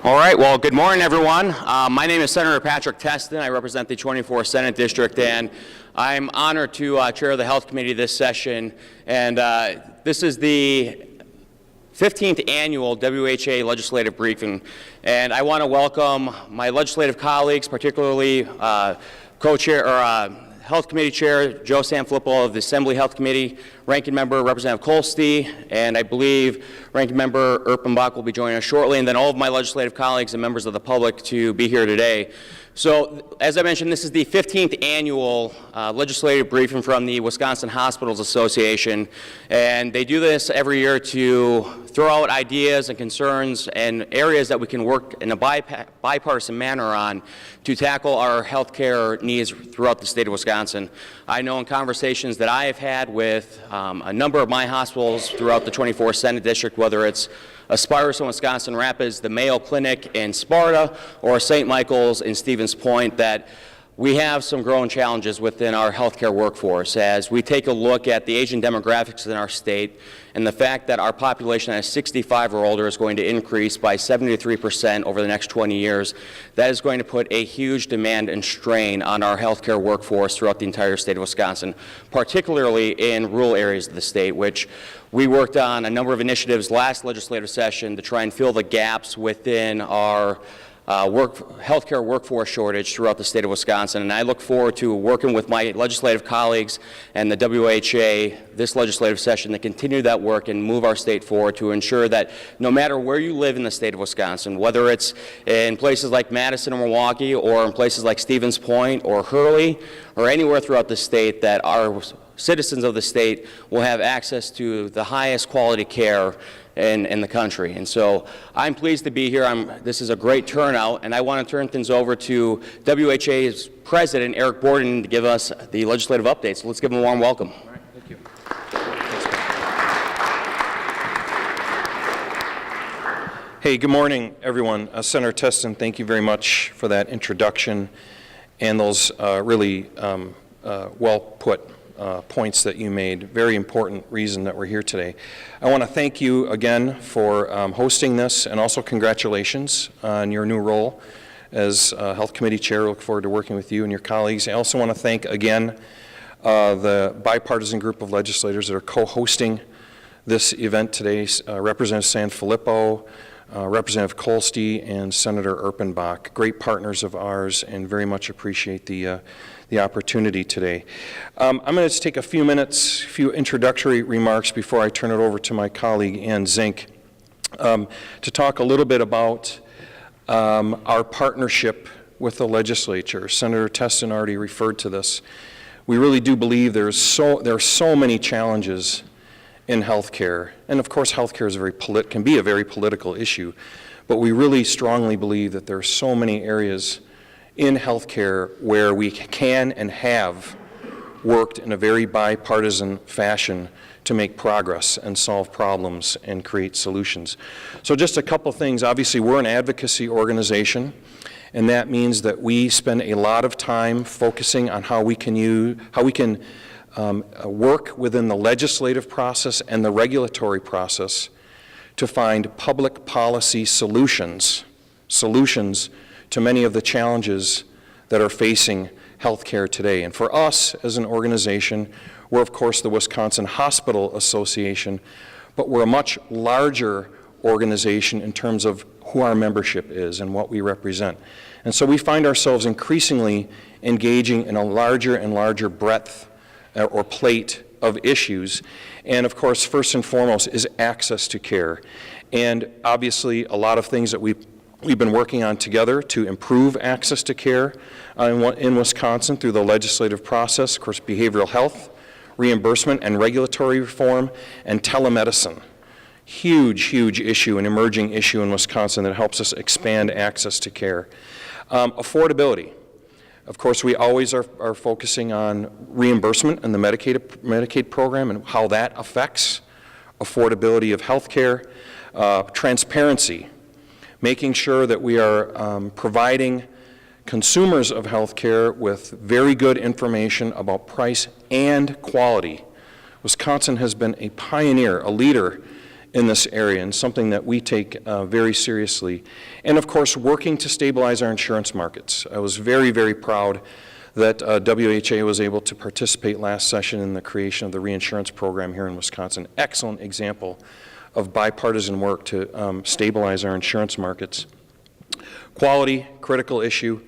All right, well, good morning, everyone. My name is Senator Patrick Teston. I represent the 24th Senate District, and I'm honored to chair the Health Committee this session. And this is the 15th annual WHA legislative briefing. And I want to welcome my legislative colleagues, particularly co-chair or Health Committee Chair Joe Sanfilippo of the Assembly Health Committee, Ranking Member Representative Kolstee, and I believe Ranking Member Erpenbach will be joining us shortly, and then all of my legislative colleagues and members of the public to be here today. So, as I mentioned, this is the 15th annual legislative briefing from the Wisconsin Hospitals Association, and they do this every year to throw out ideas and concerns and areas that we can work in a bipartisan manner on to tackle our health care needs throughout the state of Wisconsin. I know in conversations that I have had with a number of my hospitals throughout the 24th Senate District, whether it's Aspirus in Wisconsin Rapids, the Mayo Clinic in Sparta, or St. Michael's in Stevens Point, that we have some growing challenges within our healthcare workforce as we take a look at the aging demographics in our state and the fact that our population that is 65 or older is going to increase by 73% over the next 20 years. That is going to put a huge demand and strain on our healthcare workforce throughout the entire state of Wisconsin, particularly in rural areas of the state, which we worked on a number of initiatives last legislative session to try and fill the gaps within our healthcare workforce shortage throughout the state of Wisconsin, and I look forward to working with my legislative colleagues and the WHA this legislative session to continue that work and move our state forward to ensure that no matter where you live in the state of Wisconsin, whether it's in places like Madison or Milwaukee or in places like Stevens Point or Hurley or anywhere throughout the state, that our citizens of the state will have access to the highest quality care in the country. And so I'm pleased to be here. This is a great turnout, and I want to turn things over to WHA's President, Eric Borden, to give us the legislative updates. So let's give him a warm welcome. All right, thank you. Hey, good morning, everyone. Senator Teston, thank you very much for that introduction and those really well-put points that you made. Very important reason that we're here today. I want to thank you again for hosting this, and also congratulations on your new role as Health Committee Chair. I look forward to working with you and your colleagues. I also want to thank again the bipartisan group of legislators that are co-hosting this event today, Representative Sanfilippo, Representative Kolstee, and Senator Erpenbach. Great partners of ours, and very much appreciate the opportunity today. I'm going to just take a few minutes, a few introductory remarks before I turn it over to my colleague Ann Zink to talk a little bit about our partnership with the legislature. Senator Teston already referred to this. We really do believe there are so many challenges in healthcare, and of course healthcare is can be a very political issue, but we really strongly believe that there are so many areas in healthcare where we can and have worked in a very bipartisan fashion to make progress and solve problems and create solutions. So just a couple things. Obviously, we're an advocacy organization, and that means that we spend a lot of time focusing on how we can work within the legislative process and the regulatory process to find public policy solutions to many of the challenges that are facing healthcare today. And for us as an organization, we're of course the Wisconsin Hospital Association, but we're a much larger organization in terms of who our membership is and what we represent. And so we find ourselves increasingly engaging in a larger and larger breadth or plate of issues. And of course, first and foremost is access to care. And obviously a lot of things that we've been working on together to improve access to care in Wisconsin through the legislative process, of course, behavioral health, reimbursement and regulatory reform, and telemedicine. Huge issue, an emerging issue in Wisconsin that helps us expand access to care. Affordability. Of course, we always are focusing on reimbursement and the Medicaid program and how that affects affordability of health care. Transparency. Making sure that we are providing consumers of health care with very good information about price and quality. Wisconsin has been a pioneer, a leader in this area, and something that we take very seriously. And of course, working to stabilize our insurance markets. I was very, very proud that WHA was able to participate last session in the creation of the reinsurance program here in Wisconsin. Excellent example of bipartisan work to stabilize our insurance markets. Quality, critical issue.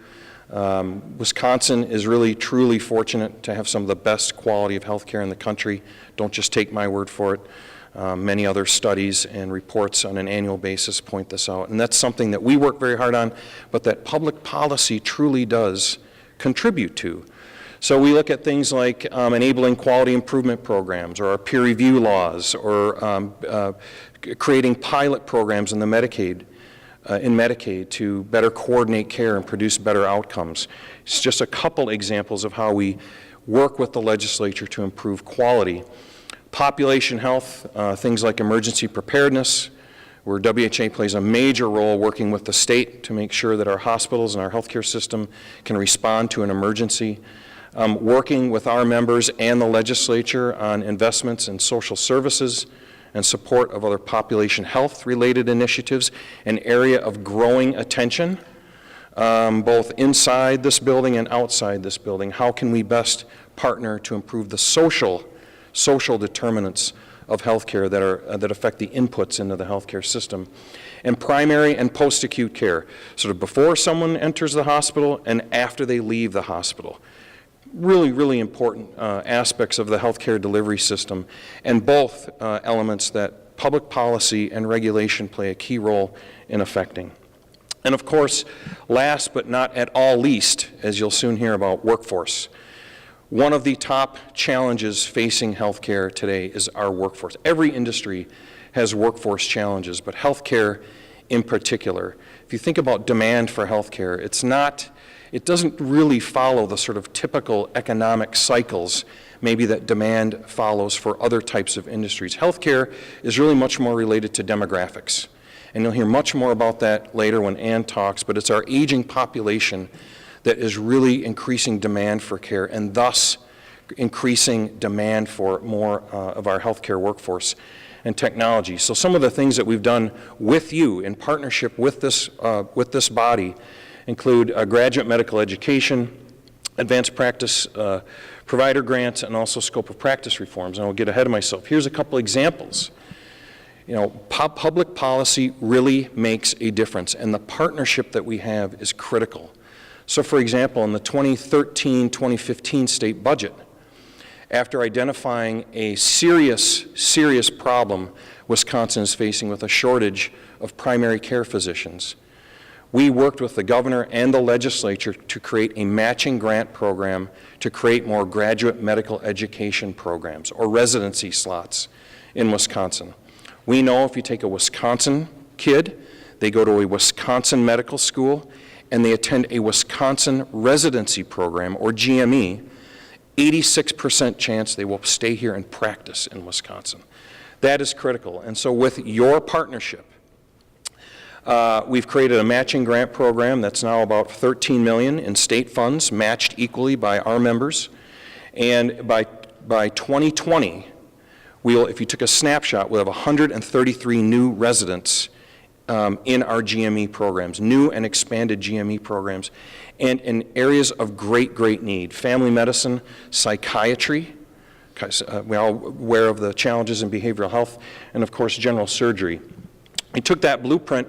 Wisconsin is really, truly fortunate to have some of the best quality of health care in the country. Don't just take my word for it. Many other studies and reports on an annual basis point this out. And that's something that we work very hard on, but that public policy truly does contribute to. So we look at things like enabling quality improvement programs, or our peer review laws, or creating pilot programs in the Medicaid to better coordinate care and produce better outcomes. It's just a couple examples of how we work with the legislature to improve quality. Population health, things like emergency preparedness, where WHA plays a major role working with the state to make sure that our hospitals and our healthcare system can respond to an emergency. Working with our members and the legislature on investments in social services and support of other population health-related initiatives, an area of growing attention, both inside this building and outside this building. How can we best partner to improve the social determinants of healthcare that affect the inputs into the healthcare system? And primary and post-acute care, sort of before someone enters the hospital and after they leave the hospital. Really, really important aspects of the healthcare delivery system, and both elements that public policy and regulation play a key role in affecting. And of course, last but not at all least, as you'll soon hear about, workforce. One of the top challenges facing healthcare today is our workforce. Every industry has workforce challenges, but healthcare in particular. If you think about demand for healthcare, it doesn't really follow the sort of typical economic cycles maybe that demand follows for other types of industries. Healthcare is really much more related to demographics. And you'll hear much more about that later when Ann talks, but it's our aging population that is really increasing demand for care, and thus increasing demand for more of our healthcare workforce and technology. So some of the things that we've done with you in partnership with this body include graduate medical education, advanced practice provider grants, and also scope of practice reforms. And I'll get ahead of myself. Here's a couple examples. You know, public policy really makes a difference, and the partnership that we have is critical. So for example, in the 2013-2015 state budget, after identifying a serious problem Wisconsin is facing with a shortage of primary care physicians, we worked with the governor and the legislature to create a matching grant program to create more graduate medical education programs or residency slots in Wisconsin. We know if you take a Wisconsin kid, they go to a Wisconsin medical school, and they attend a Wisconsin residency program, or GME, 86% chance they will stay here and practice in Wisconsin. That is critical. And so with your partnership, we've created a matching grant program that's now about $13 million in state funds, matched equally by our members. And by 2020, if you took a snapshot, we'll have 133 new residents in our GME programs, new and expanded GME programs, and in areas of great need. Family medicine, psychiatry, we're all aware of the challenges in behavioral health, and of course general surgery. We took that blueprint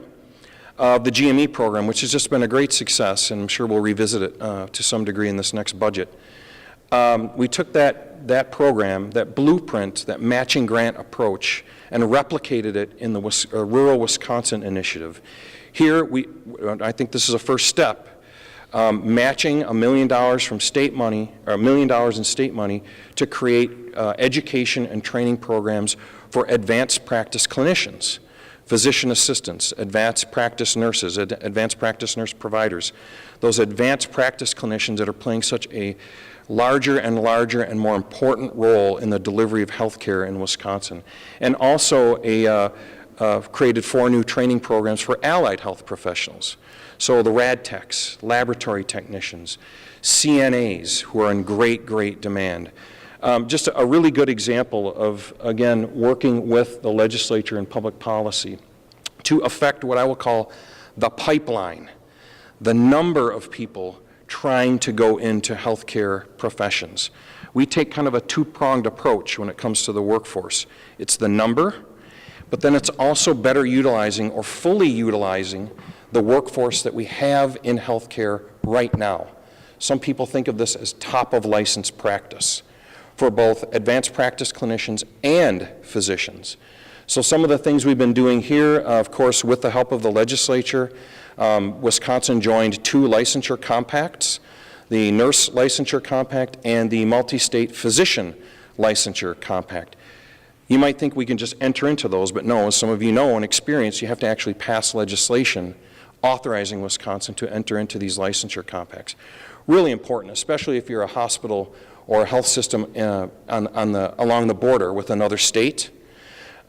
of the GME program, which has just been a great success, and I'm sure we'll revisit it to some degree in this next budget. We took that program, that blueprint, that matching grant approach, and replicated it in the Rural Wisconsin Initiative. Here, I think this is a first step, matching $1 million from state money, or $1 million in state money, to create education and training programs for advanced practice clinicians, physician assistants, advanced practice nurses, advanced practice nurse providers, those advanced practice clinicians that are playing such a larger and more important role in the delivery of health care in Wisconsin. And also created 4 new training programs for allied health professionals. So the rad techs, laboratory technicians, CNAs, who are in great demand, Just a really good example of, again, working with the legislature and public policy to affect what I will call the pipeline, the number of people trying to go into healthcare professions. We take kind of a two-pronged approach when it comes to the workforce. It's the number, but then it's also better utilizing or fully utilizing the workforce that we have in healthcare right now. Some people think of this as top of license practice for both advanced practice clinicians and physicians. So some of the things we've been doing here, of course, with the help of the legislature, Wisconsin joined 2 licensure compacts, the nurse licensure compact and the multi-state physician licensure compact. You might think we can just enter into those, but no, as some of you know and experience, you have to actually pass legislation authorizing Wisconsin to enter into these licensure compacts. Really important, especially if you're a hospital or a health system along the border with another state.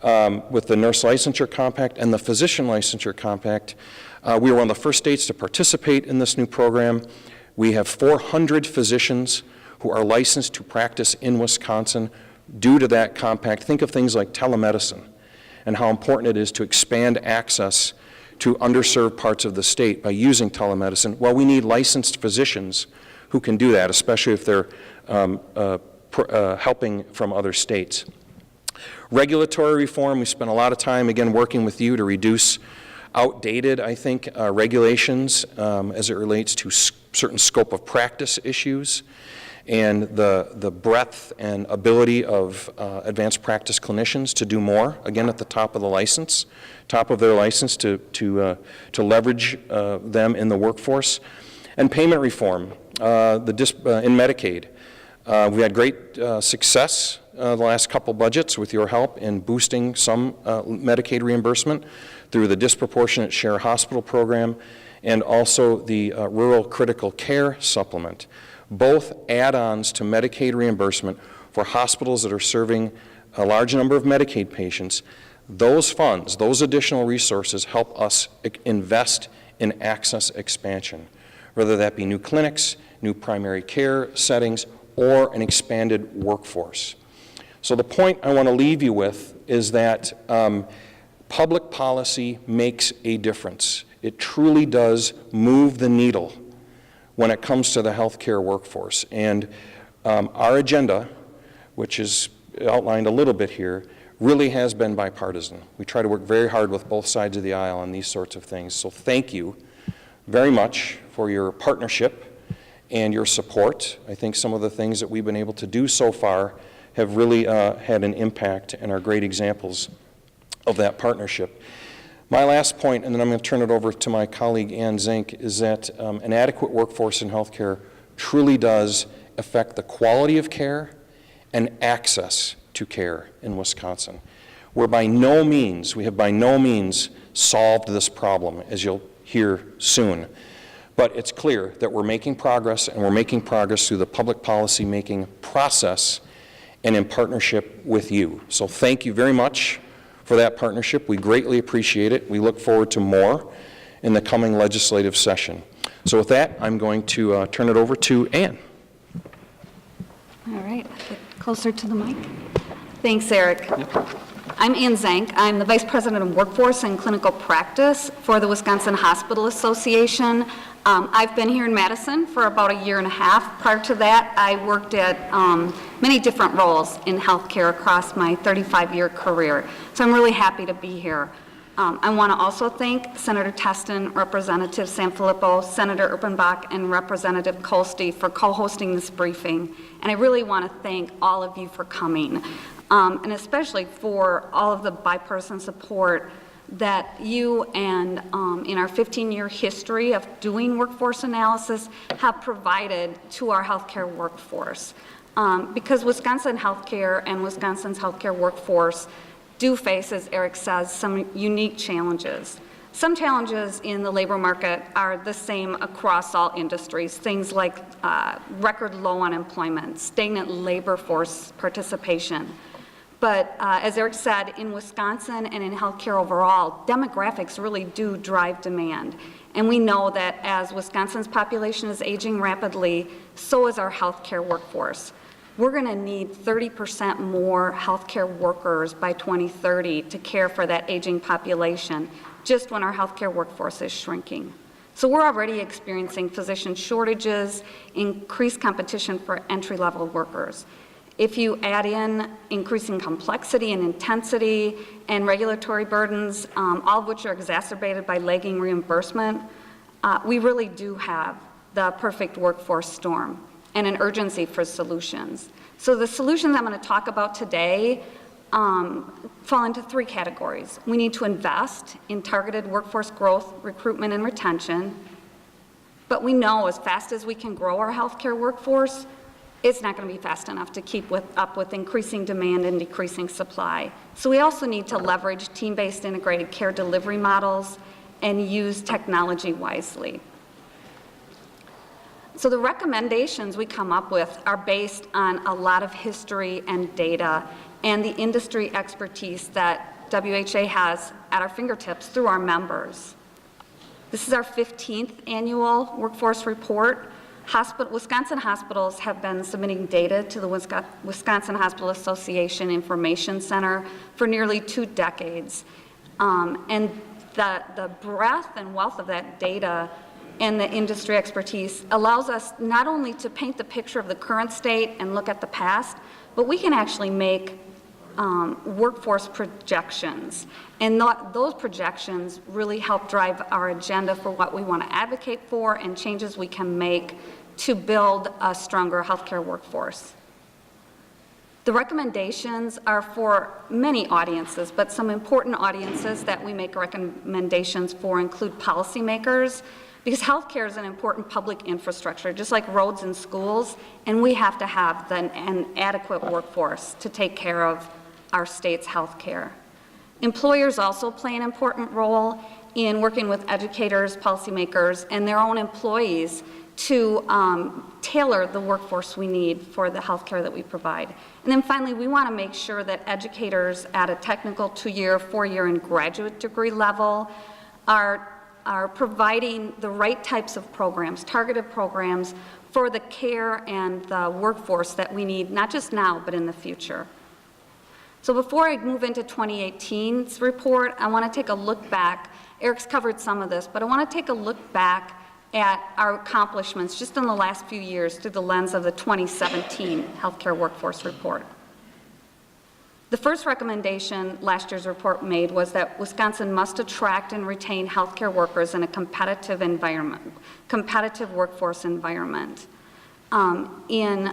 With the nurse licensure compact and the physician licensure compact, we were one of the first states to participate in this new program. We have 400 physicians who are licensed to practice in Wisconsin due to that compact. Think of things like telemedicine and how important it is to expand access to underserved parts of the state by using telemedicine. Well, we need licensed physicians who can do that, especially if they're helping from other states. Regulatory reform, we spent a lot of time, again, working with you to reduce outdated, I think, regulations as it relates to certain scope of practice issues and the breadth and ability of advanced practice clinicians to do more, again, at the top of the license, top of their license to leverage them in the workforce. And payment reform in Medicaid. We had great success the last couple budgets with your help in boosting some Medicaid reimbursement through the disproportionate share hospital program and also the rural critical care supplement, both add-ons to Medicaid reimbursement for hospitals that are serving a large number of Medicaid patients. Those funds, those additional resources help us invest in access expansion, whether that be new clinics, new primary care settings, or an expanded workforce. So the point I want to leave you with is that public policy makes a difference. It truly does move the needle when it comes to the healthcare workforce. And our agenda, which is outlined a little bit here, really has been bipartisan. We try to work very hard with both sides of the aisle on these sorts of things. So thank you very much for your partnership and your support. I think some of the things that we've been able to do so far have really had an impact and are great examples of that partnership. My last point, and then I'm going to turn it over to my colleague Ann Zink, is that an adequate workforce in healthcare truly does affect the quality of care and access to care in Wisconsin. We have by no means solved this problem, as you'll hear soon. But it's clear that we're making progress, and we're making progress through the public policy making process and in partnership with you. So thank you very much for that partnership. We greatly appreciate it. We look forward to more in the coming legislative session. So with that, I'm going to turn it over to Ann. All right, get closer to the mic. Thanks, Eric. Yep. I'm Ann Zank. I'm the Vice President of Workforce and Clinical Practice for the Wisconsin Hospital Association. I've been here in Madison for about 1.5 years. Prior to that, I worked at many different roles in healthcare across my 35-year career. So I'm really happy to be here. I want to also thank Senator Teston, Representative Sanfilippo, Senator Urbanbach, and Representative Kolste for co-hosting this briefing. And I really want to thank all of you for coming, and especially for all of the bipartisan support that you and in our 15-year history of doing workforce analysis have provided to our healthcare workforce. Because Wisconsin healthcare and Wisconsin's healthcare workforce do face, as Eric says, some unique challenges. Some challenges in the labor market are the same across all industries, things like record low unemployment, stagnant labor force participation. But as Eric said, in Wisconsin and in healthcare overall, demographics really do drive demand. And we know that as Wisconsin's population is aging rapidly, so is our healthcare workforce. we're going to need 30% more healthcare workers by 2030 to care for that aging population, just when our healthcare workforce is shrinking. So we're already experiencing physician shortages, increased competition for entry-level workers. If you add in increasing complexity and intensity and regulatory burdens, all of which are exacerbated by lagging reimbursement, we really do have the perfect workforce storm and an urgency for solutions. So the solutions I'm going to talk about today fall into three categories. We need to invest in targeted workforce growth, recruitment, and retention. But we know as fast as we can grow our healthcare workforce, it's not going to be fast enough to keep up with increasing demand and decreasing supply. So we also need to leverage team-based integrated care delivery models and use technology wisely. So the recommendations we come up with are based on a lot of history and data and the industry expertise that WHA has at our fingertips through our members. This is our 15th annual workforce report. Wisconsin hospitals have been submitting data to the Wisconsin Hospital Association Information Center for nearly 2 decades. And the breadth and wealth of that data and the industry expertise allows us not only to paint the picture of the current state and look at the past, but we can actually make workforce projections. And those projections really help drive our agenda for what we want to advocate for and changes we can make to build a stronger healthcare workforce. The recommendations are for many audiences, but some important audiences that we make recommendations for include policymakers, because healthcare is an important public infrastructure, just like roads and schools, and we have to have an adequate workforce to take care of our state's healthcare. Employers also play an important role in working with educators, policymakers, and their own employees to tailor the workforce we need for the healthcare that we provide. And then finally, we want to make sure that educators at a technical 2-year, 4-year, and graduate degree level are providing the right types of programs, targeted programs for the care and the workforce that we need, not just now, but in the future. So before I move into 2018's report, I want to take a look back. Eric's covered some of this, but I want to take a look back at our accomplishments just in the last few years through the lens of the 2017 Healthcare Workforce Report. The first recommendation last year's report made was that Wisconsin must attract and retain healthcare workers in a competitive environment, competitive workforce environment. In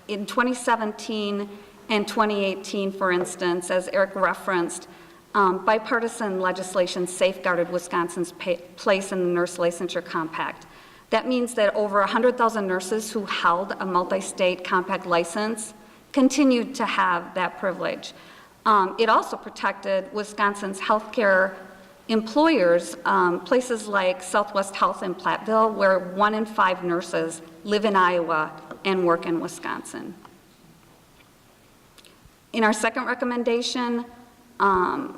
2017 and 2018, for instance, as Eric referenced, bipartisan legislation safeguarded Wisconsin's place in the Nurse Licensure Compact. That means that over 100,000 nurses who held a multi-state compact license continued to have that privilege. It also protected Wisconsin's healthcare employers, places like Southwest Health in Platteville, where 1 in 5 nurses live in Iowa and work in Wisconsin. In our second recommendation,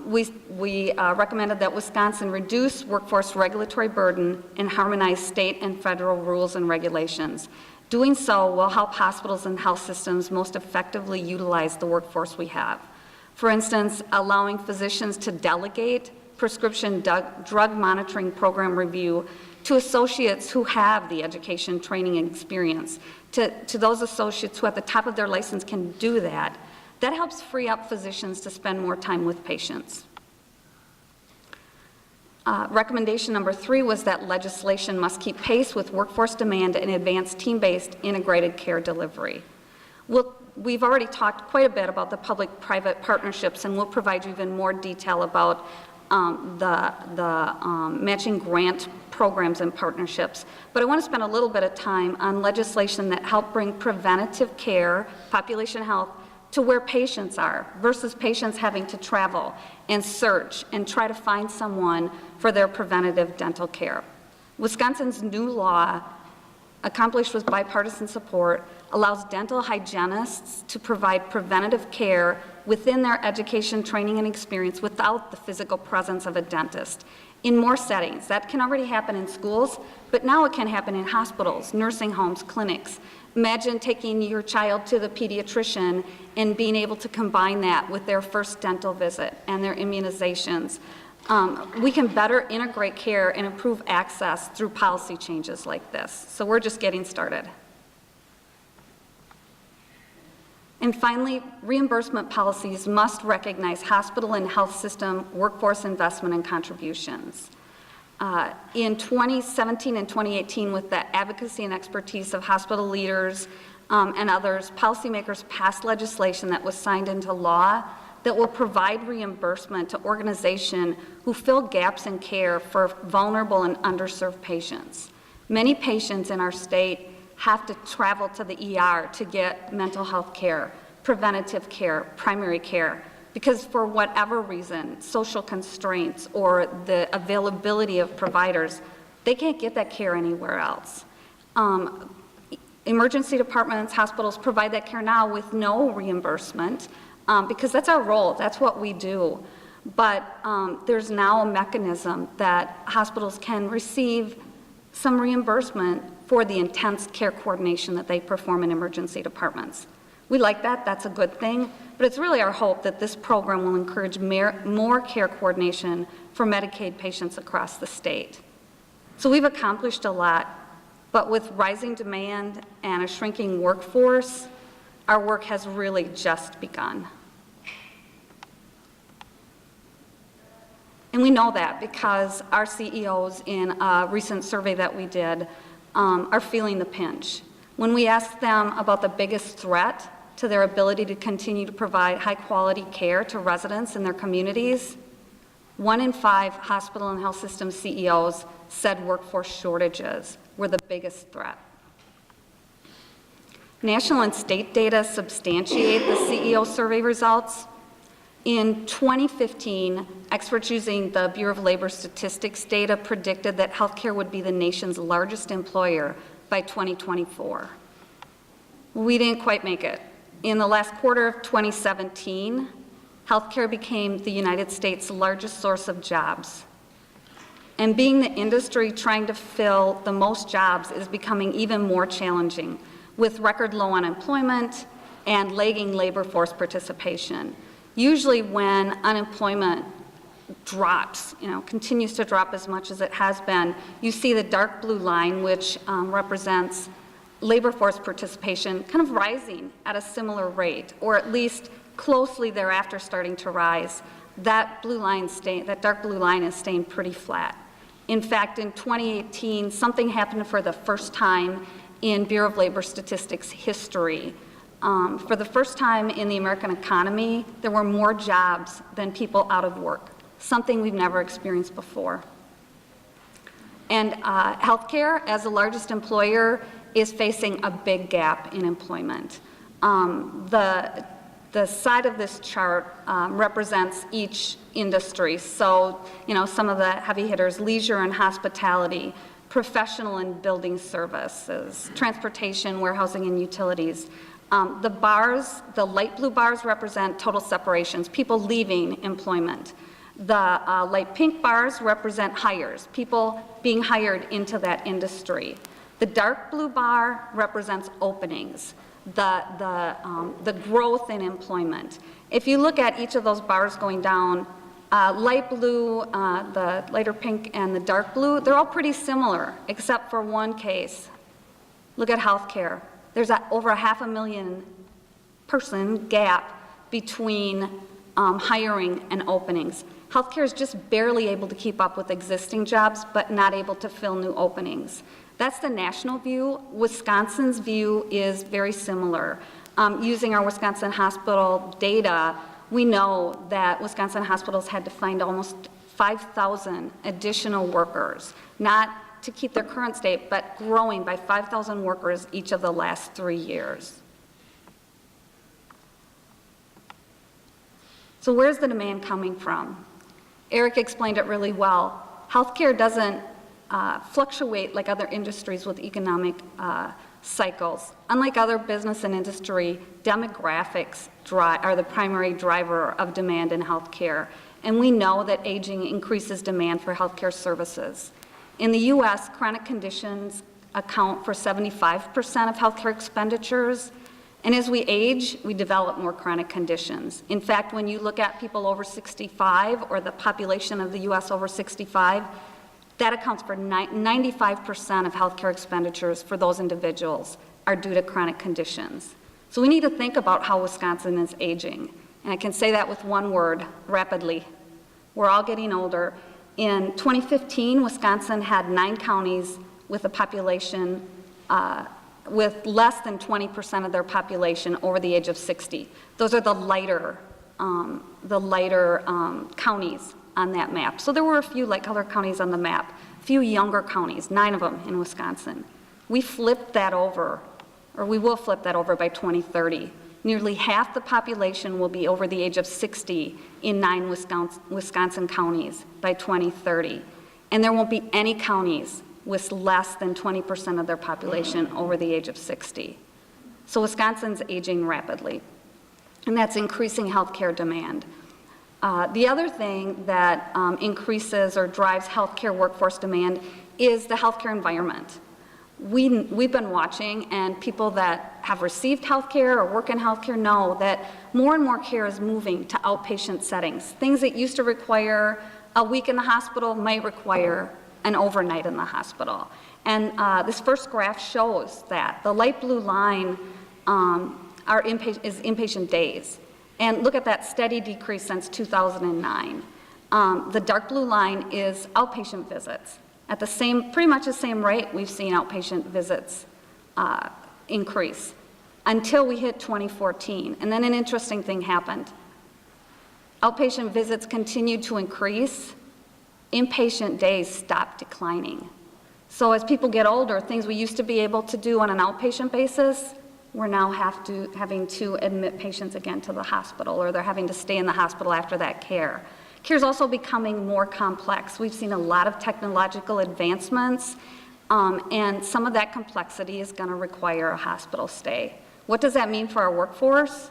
we recommended that Wisconsin reduce workforce regulatory burden and harmonize state and federal rules and regulations. Doing so will help hospitals and health systems most effectively utilize the workforce we have. For instance, allowing physicians to delegate prescription drug monitoring program review to associates who have the education, training, and experience. To those associates who at the top of their license can do that, that helps free up physicians to spend more time with patients. Recommendation number 3 was that legislation must keep pace with workforce demand and advance team-based integrated care delivery. We've already talked quite a bit about the public-private partnerships, and we'll provide you even more detail about the matching grant programs and partnerships. But I want to spend a little bit of time on legislation that help bring preventative care, population health, to where patients are versus patients having to travel and search and try to find someone for their preventative dental care. Wisconsin's new law, accomplished with bipartisan support, allows dental hygienists to provide preventative care within their education, training, and experience without the physical presence of a dentist. In more settings, that can already happen in schools, but now it can happen in hospitals, nursing homes, clinics. Imagine taking your child to the pediatrician and being able to combine that with their first dental visit and their immunizations. We can better integrate care and improve access through policy changes like this. So we're just getting started. And finally, reimbursement policies must recognize hospital and health system workforce investment and contributions. In 2017 and 2018, with the advocacy and expertise of hospital leaders and others, policymakers passed legislation that was signed into law that will provide reimbursement to organizations who fill gaps in care for vulnerable and underserved patients. Many patients in our state have to travel to the ER to get mental health care, preventative care, primary care, because for whatever reason, social constraints or the availability of providers, they can't get that care anywhere else. Emergency departments, hospitals provide that care now with no reimbursement because that's our role, that's what we do. But there's now a mechanism that hospitals can receive some reimbursement for the intense care coordination that they perform in emergency departments. We like that, that's a good thing, but it's really our hope that this program will encourage more care coordination for Medicaid patients across the state. So we've accomplished a lot, but with rising demand and a shrinking workforce, our work has really just begun. And we know that because our CEOs in a recent survey that we did are feeling the pinch. When we asked them about the biggest threat to their ability to continue to provide high-quality care to residents in their communities, 1 in 5 hospital and health system CEOs said workforce shortages were the biggest threat. National and state data substantiate the CEO survey results. In 2015, experts using the Bureau of Labor Statistics data predicted that healthcare would be the nation's largest employer by 2024. We didn't quite make it. In the last quarter of 2017, healthcare became the United States' largest source of jobs. And being the industry trying to fill the most jobs is becoming even more challenging, with record low unemployment and lagging labor force participation. Usually when unemployment drops, continues to drop as much as it has been, you see the dark blue line, which represents labor force participation kind of rising at a similar rate, or at least closely thereafter starting to rise. That dark blue line is staying pretty flat. In fact, in 2018, something happened for the first time in Bureau of Labor Statistics history. For the first time in the American economy, there were more jobs than people out of work, something we've never experienced before. And healthcare, as the largest employer, is facing a big gap in employment. The side of this chart represents each industry. So, some of the heavy hitters, leisure and hospitality, professional and building services, transportation, warehousing, and utilities. The bars, the light blue bars represent total separations, people leaving employment. The light pink bars represent hires, people being hired into that industry. The dark blue bar represents openings, the growth in employment. If you look at each of those bars going down, light blue, the lighter pink, and the dark blue, they're all pretty similar, except for one case. Look at healthcare. There's over a 500,000 person gap between hiring and openings. Healthcare is just barely able to keep up with existing jobs, but not able to fill new openings. That's the national view. Wisconsin's view is very similar. Using our Wisconsin hospital data, we know that Wisconsin hospitals had to find almost 5,000 additional workers, not to keep their current state, but growing by 5,000 workers each of the last 3 years. So where's the demand coming from? Eric explained it really well. Healthcare doesn't fluctuate like other industries with economic cycles. Unlike other business and industry, demographics are the primary driver of demand in healthcare. And we know that aging increases demand for healthcare services. In the U.S., chronic conditions account for 75% of healthcare expenditures. And as we age, we develop more chronic conditions. In fact, when you look at people over 65 or the population of the U.S. over 65, that accounts for 95% of healthcare expenditures for those individuals are due to chronic conditions. So we need to think about how Wisconsin is aging. And I can say that with one word, rapidly. We're all getting older. In 2015, Wisconsin had 9 counties with a population with less than 20% of their population over the age of 60. Those are the lighter counties on that map. So there were a few light-colored counties on the map, a few younger counties, 9 of them in Wisconsin. We flipped that over, or we will flip that over by 2030. Nearly half the population will be over the age of 60 in 9 Wisconsin counties by 2030. And there won't be any counties with less than 20% of their population over the age of 60. So Wisconsin's aging rapidly, and that's increasing healthcare demand. The other thing that increases or drives healthcare workforce demand is the healthcare environment. We've been watching, and people that have received healthcare or work in healthcare know that more and more care is moving to outpatient settings. Things that used to require a week in the hospital might require an overnight in the hospital. And this first graph shows that. The light blue line is inpatient days. And look at that steady decrease since 2009. The dark blue line is outpatient visits. At the same, pretty much the same rate, we've seen outpatient visits increase until we hit 2014. And then an interesting thing happened. Outpatient visits continued to increase. Inpatient days stopped declining. So as people get older, things we used to be able to do on an outpatient basis, we're now having to admit patients again to the hospital, or they're having to stay in the hospital after that care. Care is also becoming more complex. We've seen a lot of technological advancements, and some of that complexity is going to require a hospital stay. What does that mean for our workforce?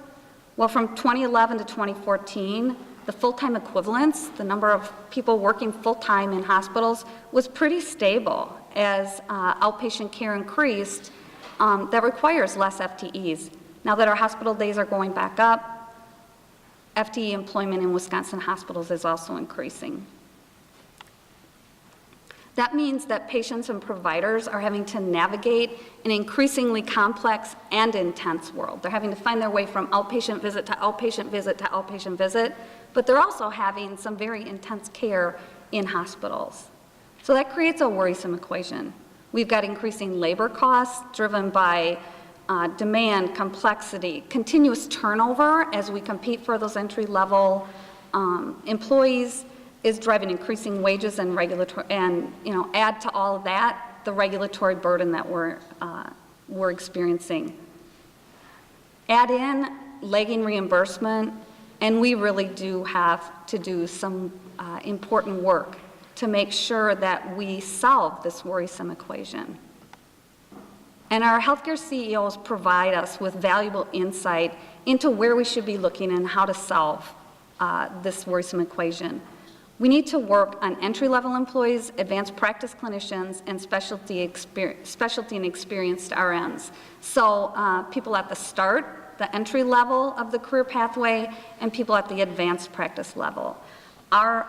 Well, from 2011 to 2014, the full-time equivalents, the number of people working full-time in hospitals, was pretty stable. As outpatient care increased, that requires less FTEs. Now that our hospital days are going back up, FTE employment in Wisconsin hospitals is also increasing. That means that patients and providers are having to navigate an increasingly complex and intense world. They're having to find their way from outpatient visit to outpatient visit to outpatient visit, but they're also having some very intense care in hospitals. So that creates a worrisome equation. We've got increasing labor costs driven by demand, complexity, continuous turnover as we compete for those entry-level employees is driving increasing wages and regulatory, and add to all of that the regulatory burden that we're experiencing. Add in lagging reimbursement, and we really do have to do some important work to make sure that we solve this worrisome equation. And our healthcare CEOs provide us with valuable insight into where we should be looking and how to solve this worrisome equation. We need to work on entry-level employees, advanced practice clinicians, and specialty and experienced RNs. So people at the start, the entry level of the career pathway, and people at the advanced practice level. Our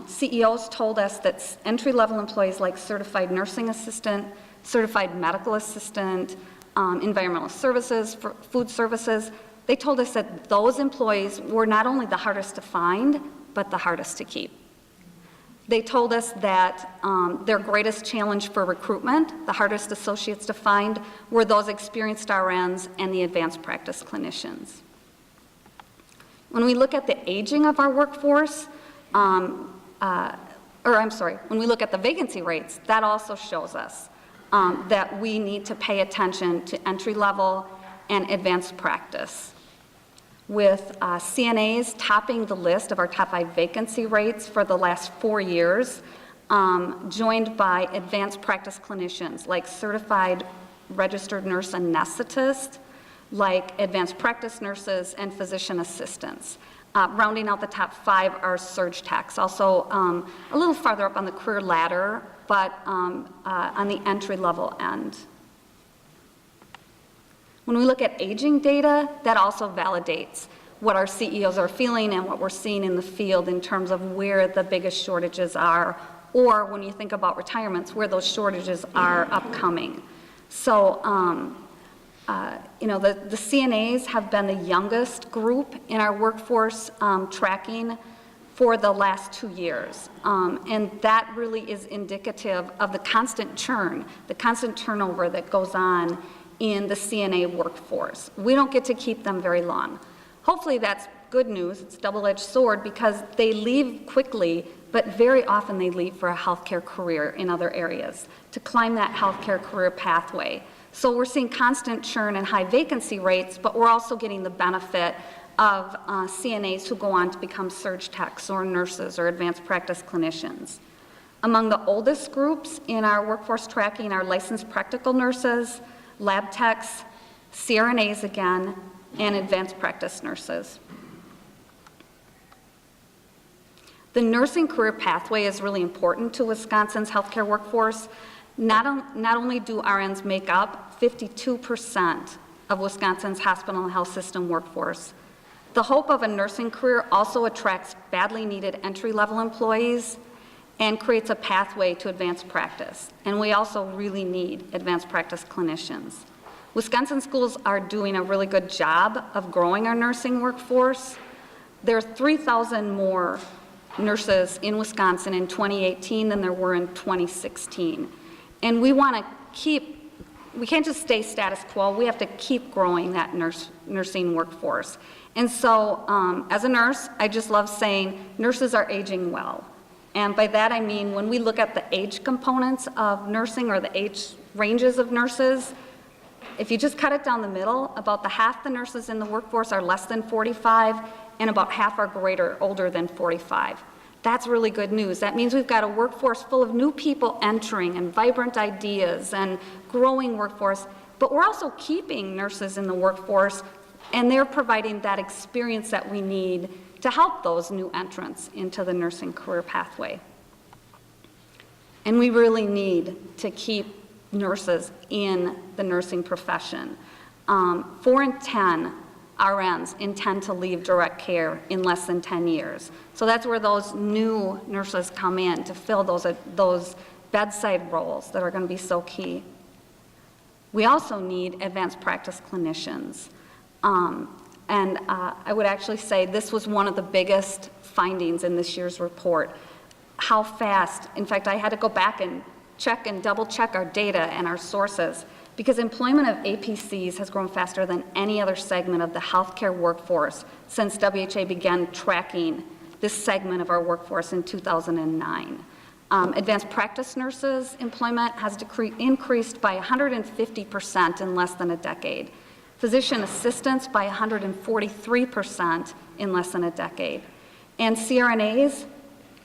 CEOs told us that entry-level employees like certified nursing assistant, certified medical assistant, environmental services, food services, they told us that those employees were not only the hardest to find, but the hardest to keep. They told us that their greatest challenge for recruitment, the hardest associates to find, were those experienced RNs and the advanced practice clinicians. When we look at the aging of our workforce, when we look at the vacancy rates, that also shows us that we need to pay attention to entry-level and advanced practice. With CNAs topping the list of our top 5 vacancy rates for the last 4 years, joined by advanced practice clinicians like certified registered nurse anesthetist, like advanced practice nurses and physician assistants. Rounding out the top 5 are surge techs, also a little farther up on the career ladder, but on the entry-level end. When we look at aging data, that also validates what our CEOs are feeling and what we're seeing in the field in terms of where the biggest shortages are, or when you think about retirements, where those shortages are upcoming. So, the CNAs have been the youngest group in our workforce tracking for the last 2 years. And that really is indicative of the constant churn, the constant turnover that goes on in the CNA workforce. We don't get to keep them very long. Hopefully that's good news. It's a double-edged sword because they leave quickly, but very often they leave for a healthcare career in other areas to climb that healthcare career pathway. So we're seeing constant churn and high vacancy rates, but we're also getting the benefit of CNAs who go on to become surge techs or nurses or advanced practice clinicians. Among the oldest groups in our workforce tracking are licensed practical nurses, lab techs, CRNAs again, and advanced practice nurses. The nursing career pathway is really important to Wisconsin's healthcare workforce. Not only do RNs make up 52% of Wisconsin's hospital and health system workforce, the hope of a nursing career also attracts badly needed entry-level employees and creates a pathway to advanced practice. And we also really need advanced practice clinicians. Wisconsin schools are doing a really good job of growing our nursing workforce. There are 3,000 more nurses in Wisconsin in 2018 than there were in 2016. And we want to we can't just stay status quo, we have to keep growing that nursing workforce. And so as a nurse, I just love saying nurses are aging well. And by that I mean when we look at the age components of nursing or the age ranges of nurses, if you just cut it down the middle, about half the nurses in the workforce are less than 45 and about half are older than 45. That's really good news. That means we've got a workforce full of new people entering and vibrant ideas and growing workforce, but we're also keeping nurses in the workforce and they're providing that experience that we need to help those new entrants into the nursing career pathway. And we really need to keep nurses in the nursing profession. 4 in 10 RNs intend to leave direct care in less than 10 years. So that's where those new nurses come in to fill those bedside roles that are going to be so key. We also need advanced practice clinicians. I would actually say this was one of the biggest findings in this year's report. How fast, in fact, I had to go back and check and double check our data and our sources because employment of APCs has grown faster than any other segment of the healthcare workforce since WHA began tracking this segment of our workforce in 2009. Advanced practice nurses employment has increased by 150% in less than a decade. Physician assistants by 143% in less than a decade. And CRNAs,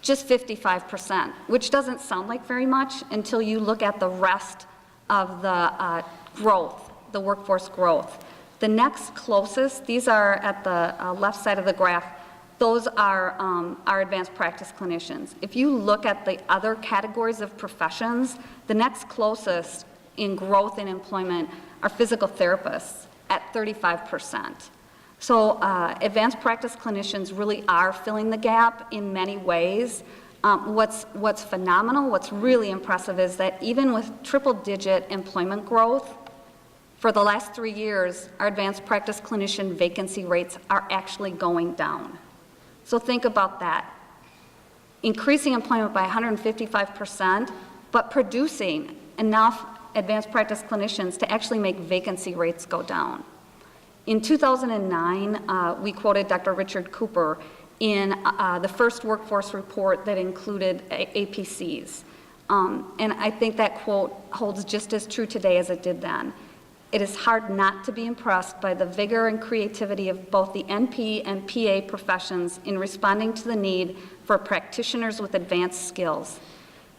just 55%, which doesn't sound like very much until you look at the rest of the growth, the workforce growth. The next closest, these are at the left side of the graph, those are our advanced practice clinicians. If you look at the other categories of professions, the next closest in growth in employment are physical therapists at 35%. So advanced practice clinicians really are filling the gap in many ways. What's phenomenal, what's really impressive is that even with triple-digit employment growth, for the last 3 years, our advanced practice clinician vacancy rates are actually going down. So think about that. Increasing employment by 155%, but producing enough advanced practice clinicians to actually make vacancy rates go down. In 2009, we quoted Dr. Richard Cooper in the first workforce report that included APCs. And I think that quote holds just as true today as it did then. It is hard not to be impressed by the vigor and creativity of both the NP and PA professions in responding to the need for practitioners with advanced skills.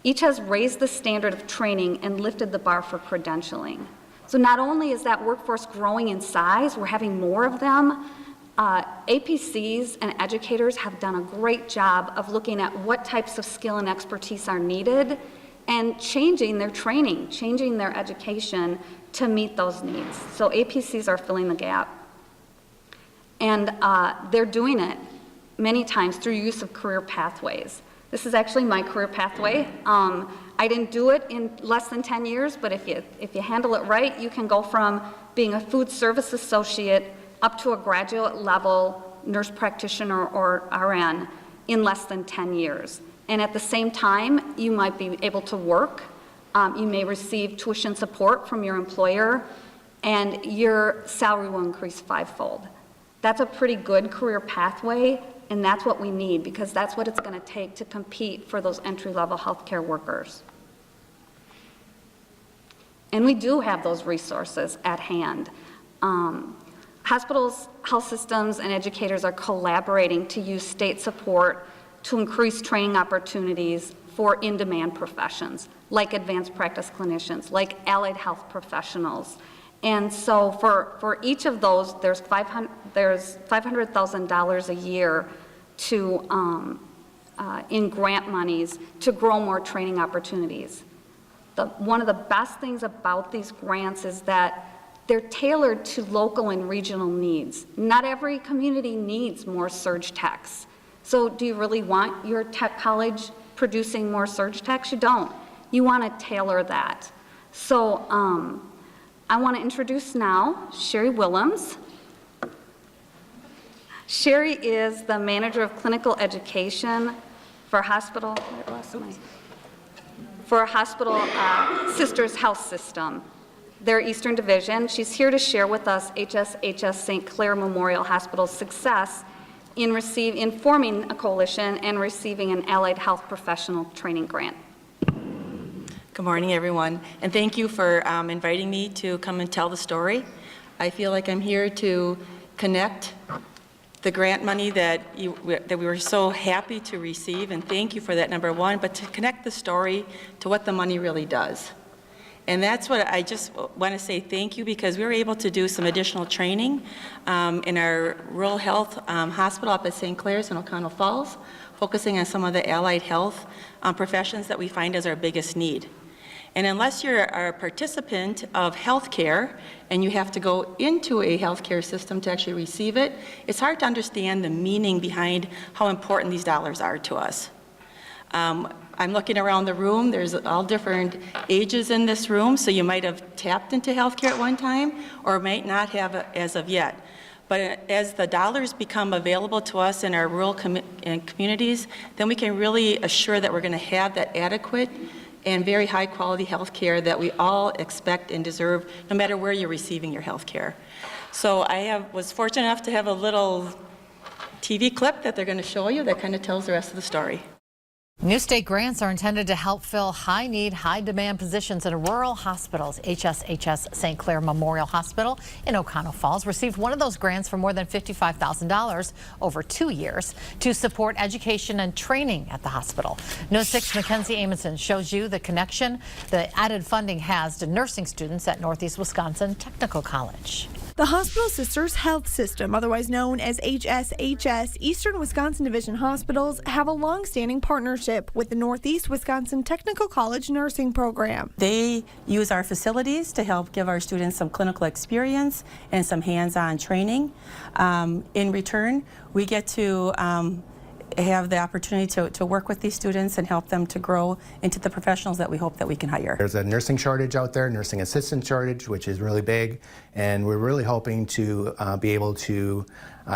Each has raised the standard of training and lifted the bar for credentialing. So not only is that workforce growing in size, we're having more of them, APCs and educators have done a great job of looking at what types of skill and expertise are needed and changing their training, changing their education to meet those needs. So APCs are filling the gap. And they're doing it many times through use of career pathways. This is actually my career pathway. I didn't do it in less than 10 years, but if you handle it right, you can go from being a food service associate up to a graduate level nurse practitioner or RN in less than 10 years. And at the same time, you might be able to work. You may receive tuition support from your employer, and your salary will increase fivefold. That's a pretty good career pathway, and that's what we need, because that's what it's going to take to compete for those entry-level healthcare workers. And we do have those resources at hand. Hospitals, health systems, and educators are collaborating to use state support to increase training opportunities for in-demand professions, like advanced practice clinicians, like allied health professionals. And so for each of those, there's $500,000 a year to, in grant monies to grow more training opportunities. One of the best things about these grants is that they're tailored to local and regional needs. Not every community needs more surge techs. So do you really want your tech college producing more surge techs? You don't. You want to tailor that. So I want to introduce now Sherry Willems. Sherry is the manager of clinical education for hospital, Sisters Health System, their Eastern Division. She's here to share with us HSHS St. Clair Memorial Hospital's success in forming a coalition and receiving an allied health professional training grant. Good morning, everyone, and thank you for inviting me to come and tell the story. I feel like I'm here to connect the grant money that we were so happy to receive, and thank you for that, number one, but to connect the story to what the money really does. And that's what I just want to say thank you, because we were able to do some additional training in our rural health hospital up at St. Clair's in O'Connell Falls, focusing on some of the allied health professions that we find as our biggest need. And unless you're a participant of healthcare and you have to go into a healthcare system to actually receive it, it's hard to understand the meaning behind how important these dollars are to us. I'm looking around the room. There's all different ages in this room, so you might have tapped into healthcare at one time or might not have as of yet. But as the dollars become available to us in our rural communities, then we can really assure that we're going to have that adequate and very high quality health care that we all expect and deserve, no matter where you're receiving your health care. So I was fortunate enough to have a little TV clip that they're going to show you that kind of tells the rest of the story. New state grants are intended to help fill high-need, high-demand positions in rural hospitals. HSHS St. Clair Memorial Hospital in O'Connell Falls received one of those grants for more than $55,000 over 2 years to support education and training at the hospital. News 6 Mackenzie Amundsen shows you the connection the added funding has to nursing students at Northeast Wisconsin Technical College. The Hospital Sisters Health System, otherwise known as HSHS, Eastern Wisconsin Division hospitals have a long-standing partnership with the Northeast Wisconsin Technical College nursing program. They use our facilities to help give our students some clinical experience and some hands-on training. In return, we get to have the opportunity to work with these students and help them to grow into the professionals that we hope that we can hire. There's a nursing shortage out there, nursing assistant shortage, which is really big, and we're really hoping to be able to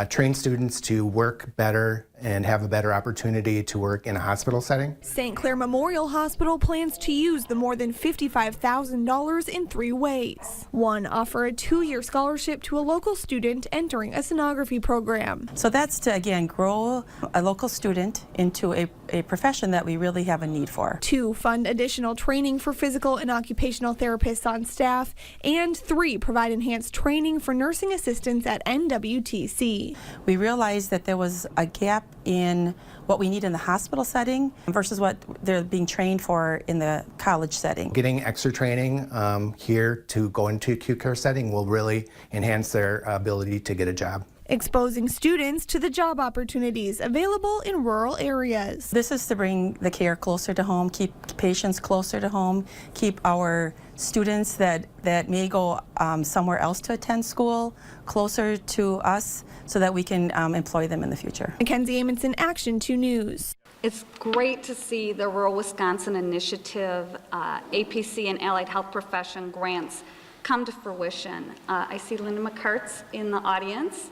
train students to work better and have a better opportunity to work in a hospital setting. St. Clair Memorial Hospital plans to use the more than $55,000 in 3 ways. One, offer a 2-year scholarship to a local student entering a sonography program. So that's to, again, grow a local student into a a profession that we really have a need for. 2, fund additional training for physical and occupational therapists on staff, and 3, provide enhanced training for nursing assistants at NWTC. We realized that there was a gap in what we need in the hospital setting versus what they're being trained for in the college setting. Getting extra training here to go into acute care setting will really enhance their ability to get a job. Exposing students to the job opportunities available in rural areas. This is to bring the care closer to home, keep patients closer to home, keep our students that may go somewhere else to attend school closer to us so that we can employ them in the future. Mackenzie Amundsen, Action 2 News. It's great to see the Rural Wisconsin Initiative, APC, and Allied Health Profession grants come to fruition. I see Linda McCartz in the audience.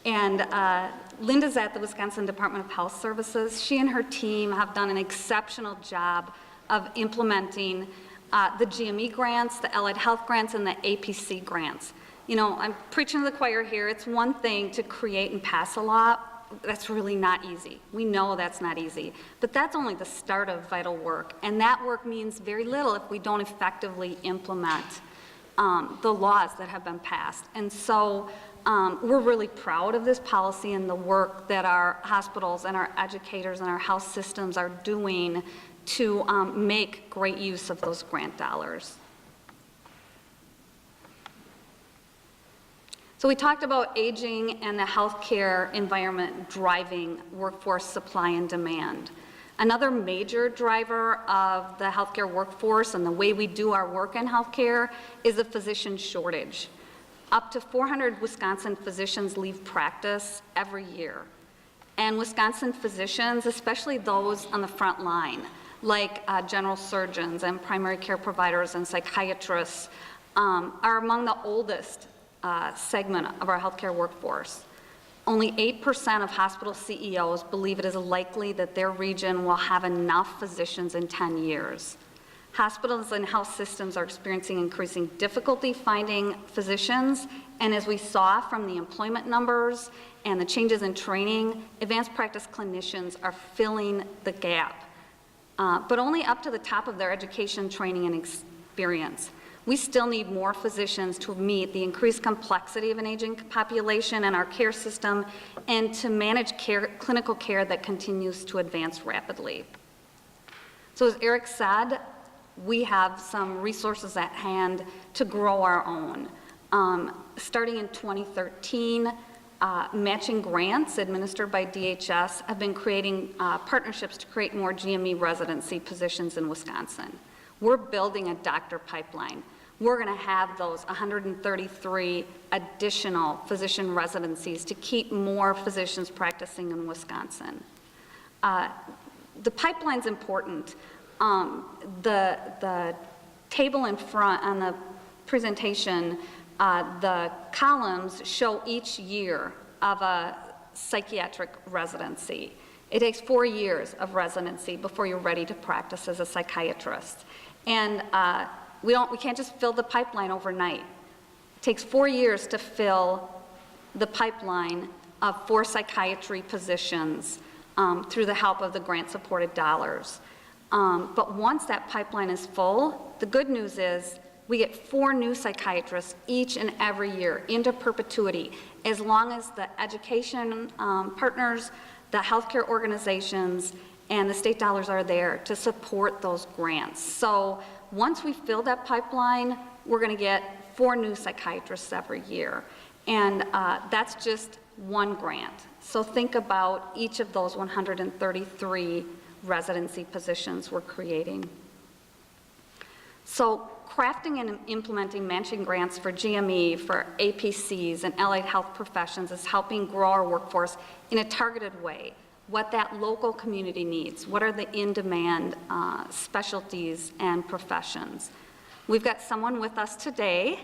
And Linda's at the Wisconsin Department of Health Services. She and her team have done an exceptional job of implementing the GME grants, the Allied Health grants, and the APC grants. You know, I'm preaching to the choir here. It's one thing to create and pass a law. That's really not easy. We know that's not easy. But that's only the start of vital work. And that work means very little if we don't effectively implement the laws that have been passed. And so we're really proud of this policy and the work that our hospitals and our educators and our health systems are doing to make great use of those grant dollars. So we talked about aging and the healthcare environment driving workforce supply and demand. Another major driver of the healthcare workforce and the way we do our work in healthcare is the physician shortage. Up to 400 Wisconsin physicians leave practice every year. And Wisconsin physicians, especially those on the front line, like general surgeons and primary care providers and psychiatrists, are among the oldest segment of our healthcare workforce. Only 8% of hospital CEOs believe it is likely that their region will have enough physicians in 10 years. Hospitals and health systems are experiencing increasing difficulty finding physicians, and as we saw from the employment numbers and the changes in training, advanced practice clinicians are filling the gap, but only up to the top of their education, training, and experience. We still need more physicians to meet the increased complexity of an aging population in our care system and to manage clinical care that continues to advance rapidly. So as Eric said, we have some resources at hand to grow our own. Starting in 2013, matching grants administered by DHS have been creating partnerships to create more GME residency positions in Wisconsin. We're building a doctor pipeline. We're going to have those 133 additional physician residencies to keep more physicians practicing in Wisconsin. The pipeline's important. The table in front on the presentation, the columns show each year of a psychiatric residency. It takes 4 years of residency before you're ready to practice as a psychiatrist. And we can't just fill the pipeline overnight. It takes 4 years to fill the pipeline for psychiatry positions through the help of the grant-supported dollars. But once that pipeline is full, the good news is we get 4 new psychiatrists each and every year into perpetuity, as long as the education partners, the healthcare organizations, and the state dollars are there to support those grants. So once we fill that pipeline, we're going to get 4 new psychiatrists every year. And that's just one grant. So think about each of those 133 residency positions we're creating. So crafting and implementing matching grants for GME, for APCs, and allied health professions is helping grow our workforce in a targeted way. What that local community needs, what are the in-demand specialties and professions. We've got someone with us today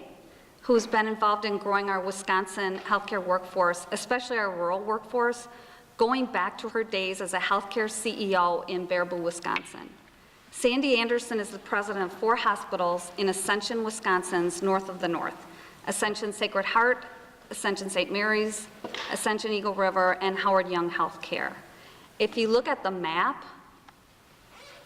who's been involved in growing our Wisconsin healthcare workforce, especially our rural workforce, going back to her days as a healthcare CEO in Baraboo, Wisconsin. Sandy Anderson is the president of 4 hospitals in Ascension, Wisconsin's north of the north. Ascension Sacred Heart, Ascension St. Mary's, Ascension Eagle River, and Howard Young Healthcare. If you look at the map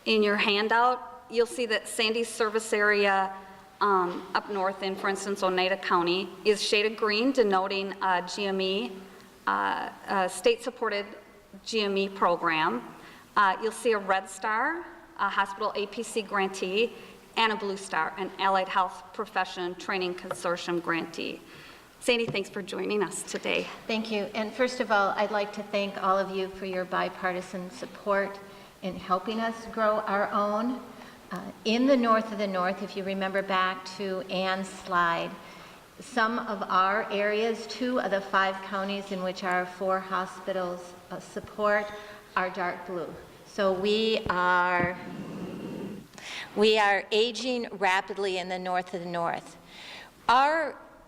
In your handout, you'll see that Sandy's service area up north in, for instance, Oneida County is shaded green, denoting a GME, a state-supported GME program. You'll see a red star, a hospital APC grantee, and a blue star, an allied health profession training consortium grantee. Sandy, thanks for joining us today. Thank you. And first of all, I'd like to thank all of you for your bipartisan support in helping us grow our own. In the north of the north, if you remember back to Ann's slide, some of our areas, 2 of the 5 counties in which our 4 hospitals support, are dark blue. So we are aging rapidly in the north of the north.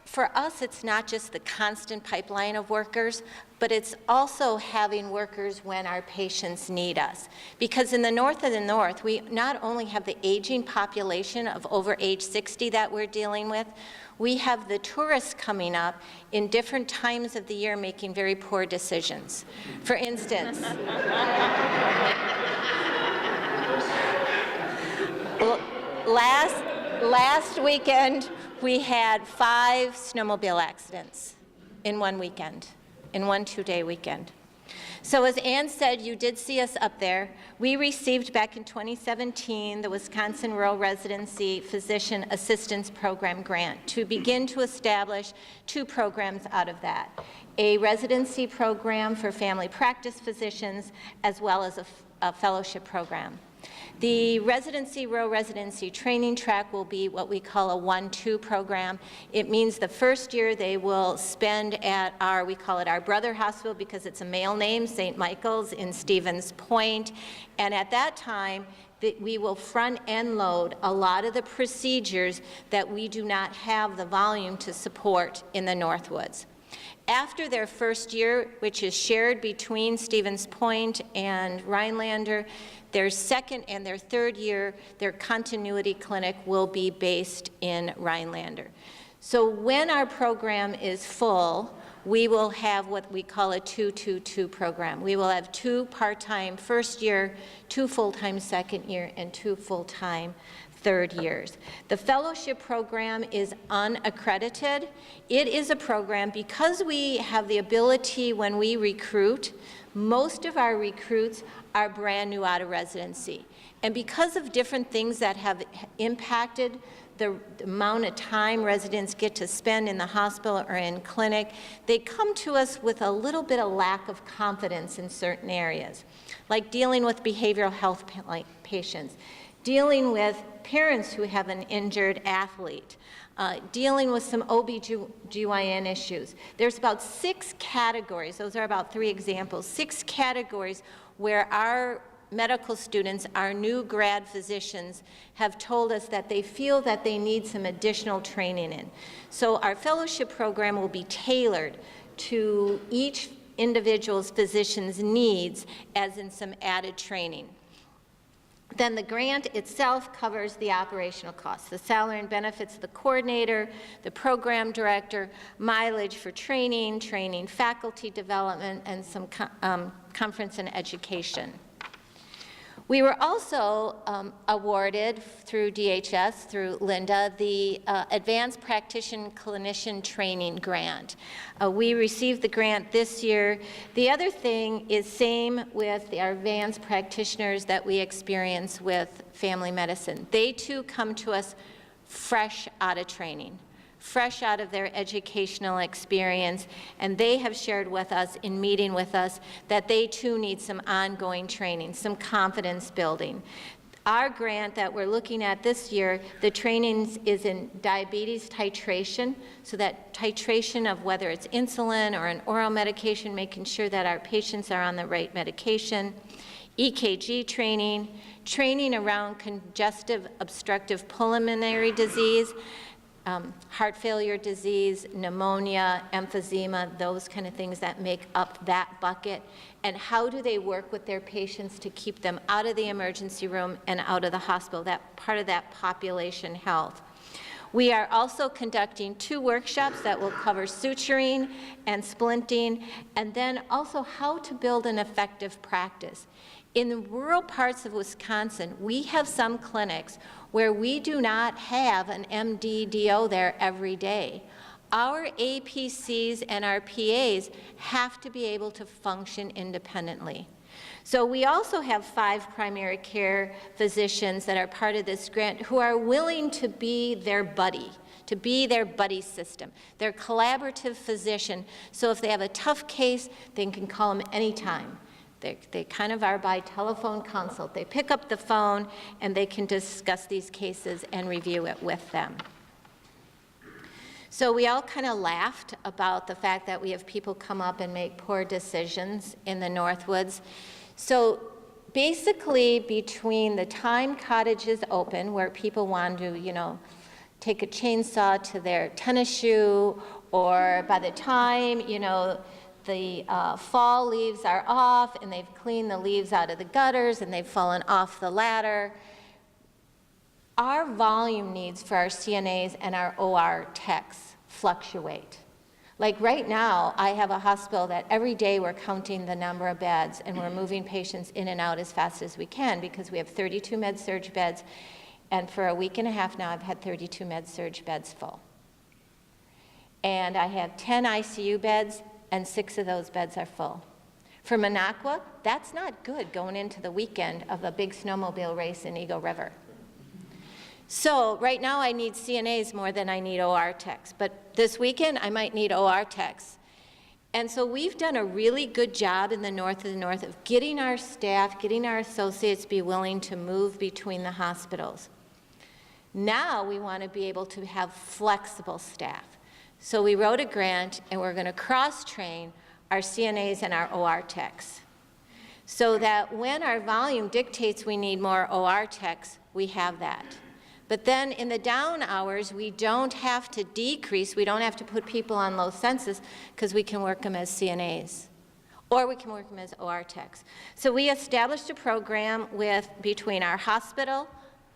For us, it's not just the constant pipeline of workers, but it's also having workers when our patients need us. Because in the north of the north, we not only have the aging population of over age 60 that we're dealing with, we have the tourists coming up in different times of the year making very poor decisions. For instance, last weekend, we had 5 snowmobile accidents in one weekend, in one 2-day weekend. So as Ann said, you did see us up there. We received back in 2017 the Wisconsin Rural Residency Physician Assistance Program grant to begin to establish 2 programs out of that. A residency program for family practice physicians, as well as a fellowship program. The rural residency training track will be what we call a 1-2 program. It means the first year they will spend at we call it our brother hospital because it's a male name, St. Michael's in Stevens Point. And at that time, we will front end load a lot of the procedures that we do not have the volume to support in the Northwoods. After their first year, which is shared between Stevens Point and Rhinelander, their second and their third year, their continuity clinic will be based in Rhinelander. So when our program is full, we will have what we call a 2-2-2 program. We will have 2 part-time first year, 2 full-time second year, and 2 full-time third years. The fellowship program is unaccredited. It is a program because we have the ability when we recruit, most of our recruits are brand new out of residency. And because of different things that have impacted the amount of time residents get to spend in the hospital or in clinic, they come to us with a little bit of lack of confidence in certain areas, like dealing with behavioral health patients, dealing with parents who have an injured athlete, dealing with some OB/GYN issues. There's about 6 categories, those are about 3 examples, 6 categories where our medical students, our new grad physicians, have told us that they feel that they need some additional training in. So our fellowship program will be tailored to each individual's physician's needs, as in some added training. Then the grant itself covers the operational costs, the salary and benefits of the coordinator, the program director, mileage for training, faculty development, and some conference and education. We were also awarded through DHS, through Linda, the Advanced Practitioner Clinician Training Grant. We received the grant this year. The other thing is same with our advanced practitioners that we experience with family medicine. They too come to us fresh out of training, fresh out of their educational experience, and they have shared with us in meeting with us that they too need some ongoing training, some confidence building. Our grant that we're looking at this year, the training is in diabetes titration, so that titration of whether it's insulin or an oral medication, making sure that our patients are on the right medication, EKG training, training around congestive obstructive pulmonary disease, heart failure disease, pneumonia, emphysema, those kind of things that make up that bucket, and how do they work with their patients to keep them out of the emergency room and out of the hospital, that part of that population health. We are also conducting 2 workshops that will cover suturing and splinting, and then also how to build an effective practice. In the rural parts of Wisconsin, we have some clinics where we do not have an MD/DO there every day. Our APCs and our PAs have to be able to function independently. So we also have 5 primary care physicians that are part of this grant who are willing to be their buddy system, their collaborative physician. So if they have a tough case, they can call them anytime. They kind of are by telephone consult. They pick up the phone and they can discuss these cases and review it with them. So we all kind of laughed about the fact that we have people come up and make poor decisions in the Northwoods. So basically, between the time cottages open, where people want to, take a chainsaw to their tennis shoe, or by the time, the fall leaves are off and they've cleaned the leaves out of the gutters and they've fallen off the ladder, our volume needs for our CNAs and our OR techs fluctuate. Like right now, I have a hospital that every day we're counting the number of beds and we're moving patients in and out as fast as we can because we have 32 med-surg beds, and for a week and a half now I've had 32 med-surg beds full. And I have 10 ICU beds and 6 of those beds are full. For Minocqua, that's not good going into the weekend of a big snowmobile race in Eagle River. So right now I need CNAs more than I need OR techs, but this weekend I might need OR techs. And so we've done a really good job in the north of getting our staff, getting our associates to be willing to move between the hospitals. Now we want to be able to have flexible staff. So we wrote a grant and we're going to cross-train our CNAs and our OR techs so that when our volume dictates we need more OR techs, we have that. But then in the down hours, we don't have to decrease, we don't have to put people on low census because we can work them as CNAs, or we can work them as OR techs. So we established a program between our hospital,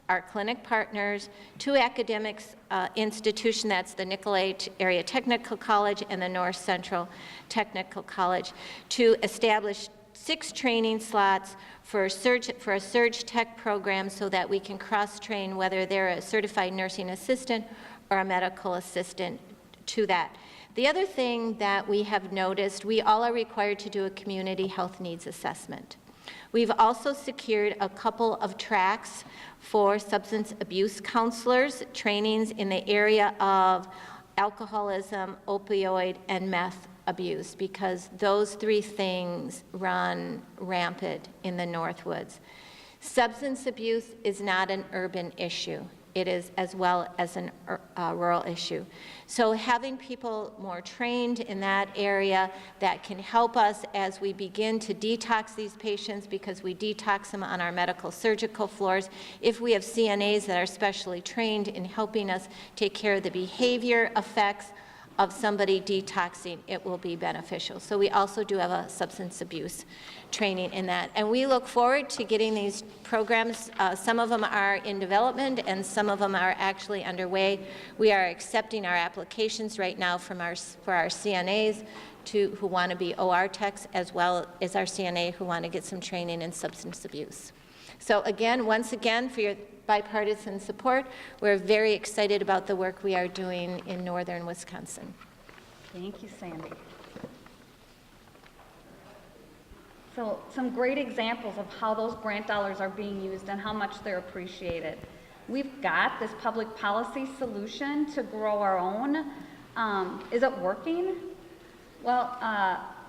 our clinic partners, 2 academics institutions, that's the Nicolay Area Technical College and the North Central Technical College, to establish 6 training slots for a surge tech program so that we can cross-train whether they're a certified nursing assistant or a medical assistant to that. The other thing that we have noticed, we all are required to do a community health needs assessment. We've also secured a couple of tracks for substance abuse counselors, trainings in the area of alcoholism, opioid, and meth abuse, because those 3 things run rampant in the Northwoods. Substance abuse is not an urban issue. It is as well as a rural issue. So having people more trained in that area that can help us as we begin to detox these patients, because we detox them on our medical surgical floors. If we have CNAs that are specially trained in helping us take care of the behavior effects of somebody detoxing, it will be beneficial. So we also do have a substance abuse training in that. And we look forward to getting these programs. Some of them are in development and some of them are actually underway. We are accepting our applications right now for our CNAs who want to be OR techs, as well as our CNA who want to get some training in substance abuse. So again, once again, for your bipartisan support, we're very excited about the work we are doing in northern Wisconsin. Thank you, Sandy. So some great examples of how those grant dollars are being used and how much they're appreciated. We've got this public policy solution to grow our own. Is it working? Well,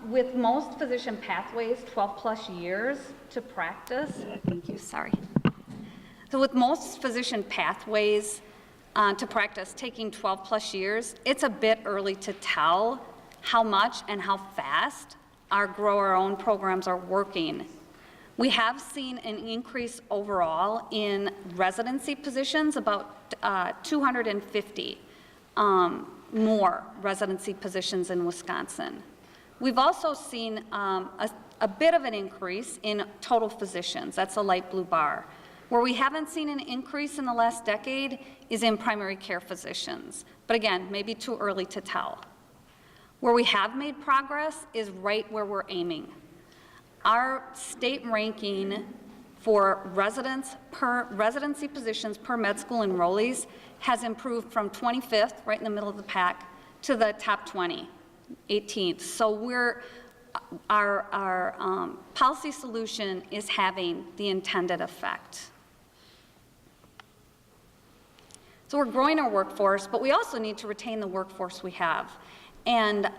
with most physician pathways, 12+ years to practice. Thank you, sorry. So with most physician pathways to practice taking 12+ years, it's a bit early to tell how much and how fast our grow our own programs are working. We have seen an increase overall in residency positions, about 250 more residency positions in Wisconsin. We've also seen a bit of an increase in total physicians. That's a light blue bar. Where we haven't seen an increase in the last decade is in primary care physicians. But again, maybe too early to tell. Where we have made progress is right where we're aiming. Our state ranking for residency positions per med school enrollees has improved from 25th, right in the middle of the pack, to the top 20, 18th. So our policy solution is having the intended effect. So we're growing our workforce, but we also need to retain the workforce we have. And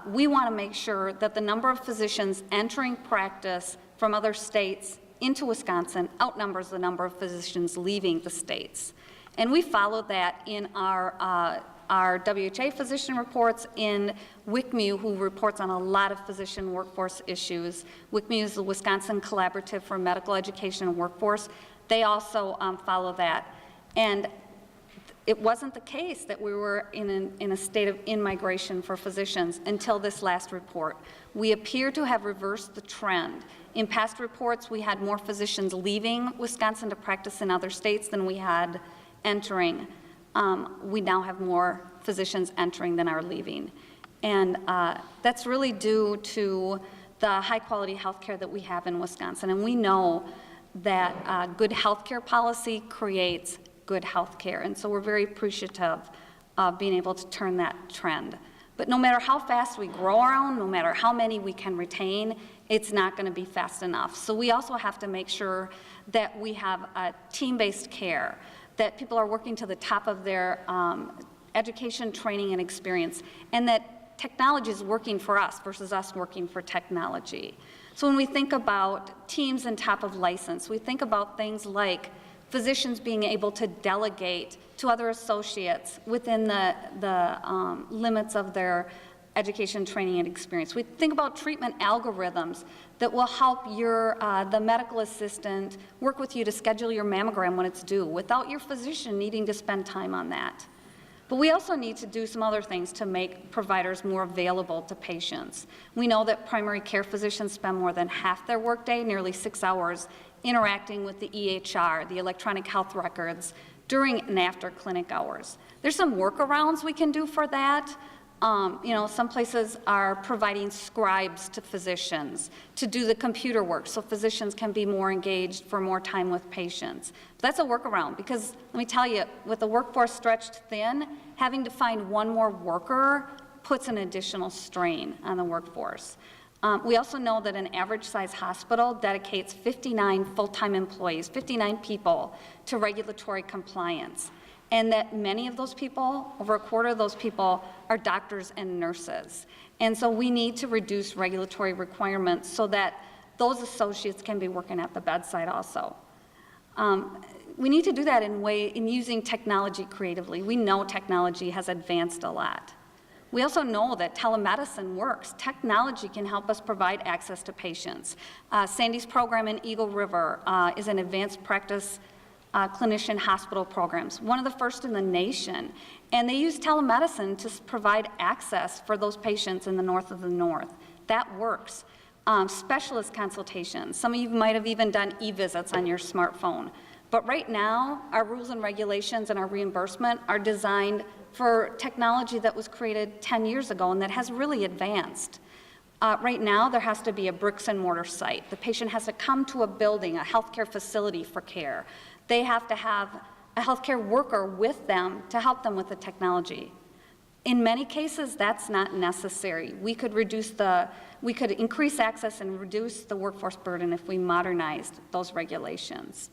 we want to make sure that the number of physicians entering practice from other states into Wisconsin outnumbers the number of physicians leaving the states. And we follow that in our WHA physician reports, in WCMU, who reports on a lot of physician workforce issues. WCMU is the Wisconsin Collaborative for Medical Education and Workforce. They also follow that. And it wasn't the case that we were in a state of in-migration for physicians until this last report. We appear to have reversed the trend. In past reports, we had more physicians leaving Wisconsin to practice in other states than we had entering. We now have more physicians entering than are leaving. And that's really due to the high-quality health care that we have in Wisconsin. And we know that good health care policy creates good health care. And so we're very appreciative of being able to turn that trend. But no matter how fast we grow our own, no matter how many we can retain, it's not going to be fast enough. So we also have to make sure that we have a team-based care, that people are working to the top of their education, training, and experience, and that technology is working for us versus us working for technology. So when we think about teams and top of license, we think about things like physicians being able to delegate to other associates within the limits of their education, training, and experience. We think about treatment algorithms that will help the medical assistant work with you to schedule your mammogram when it's due without your physician needing to spend time on that. But we also need to do some other things to make providers more available to patients. We know that primary care physicians spend more than half their workday, nearly 6 hours, interacting with the EHR, the electronic health records, during and after clinic hours. There's some workarounds we can do for that. Some places are providing scribes to physicians to do the computer work so physicians can be more engaged for more time with patients. That's a workaround because, let me tell you, with the workforce stretched thin, having to find one more worker puts an additional strain on the workforce. We also know that an average-sized hospital dedicates 59 full-time employees, 59 people, to regulatory compliance, and that many of those people, over a quarter of those people, are doctors and nurses. And so we need to reduce regulatory requirements so that those associates can be working at the bedside also. We need to do that in using technology creatively. We know technology has advanced a lot. We also know that telemedicine works. Technology can help us provide access to patients. Sandy's program in Eagle River is an advanced practice clinician hospital programs, one of the first in the nation. And they use telemedicine to provide access for those patients in the north of the north. That works. Specialist consultations. Some of you might have even done e-visits on your smartphone. But right now, our rules and regulations and our reimbursement are designed for technology that was created 10 years ago and that has really advanced. Right now, there has to be a bricks and mortar site. The patient has to come to a building, a healthcare facility for care. They have to have a healthcare worker with them to help them with the technology. In many cases, that's not necessary. We could increase access and reduce the workforce burden if we modernized those regulations.